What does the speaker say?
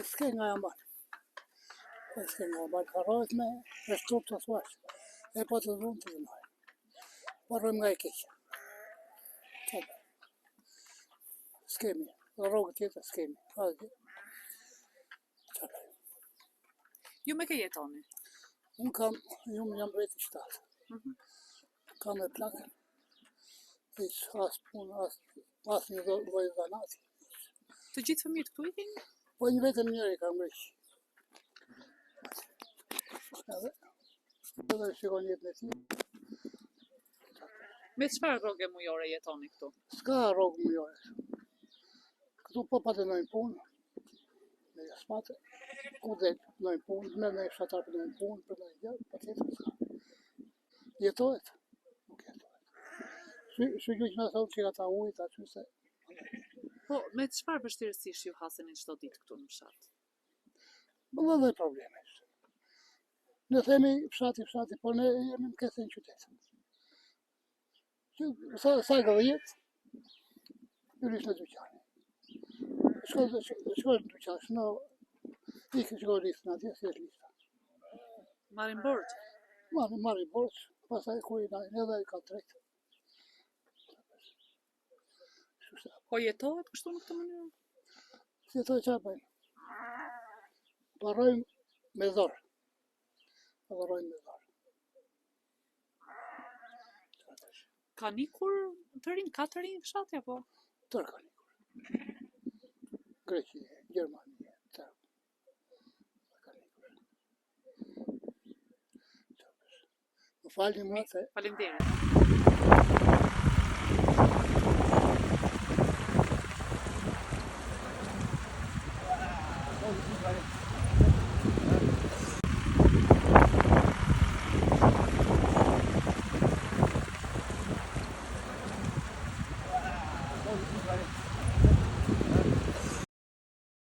S'ke nga jam banë. S'ke nga jam banë. Harojt me reshtup të thuash. E po të dhunë të dhënoj. Parojmë nga e keqë. S'kemi. Rrogë tjetër s'kemi. Ju me ke jetoni? Unë jam veti 7. Kam e plakën. As punë, as një dojë zanati. Të gjithë fëmijët këtu i keni? Po një vetëm njëri kam greq. Edhe shikon jetën e tij. Me çfarë rroge mujore jetoni këtu? S'ka rrogë mujore. Këtu po patenojnë punë. Me jasmate. Ku dhe nëjnë punë, me nëjnë fshatar për nëjnë punë, për nëjnë gjë, pa tjetër s'ka. Jetohet. Nuk jetohet. Shqyqy që në thonë që ka ta ujtë, aty se... Po, me çfarë vështirësish ju haseni çdo ditë këtu në fshat? Më dhe probleme. Ne themi fshati, po ne jemi më kese në qytet. Sa ka dhe jetë, ju rishë në dyqani. Shkoj në dyqani, shno... Ikë shkoj rrisë në atje, si e lista. Marin borç? Marin borç, pasaj kur i dajnë edhe i ka drejtë. Po jetohet kështu në këtë mënyrë? Si jetoj qa bëjmë? Parojmë me dhorë. Ka nikur të rinj, ka të rinj fshatja po? Tërë ka nikur. Greqi, Gjermani, tërë. Ka nikur. Më falni më se... Faleminderit. Thank you.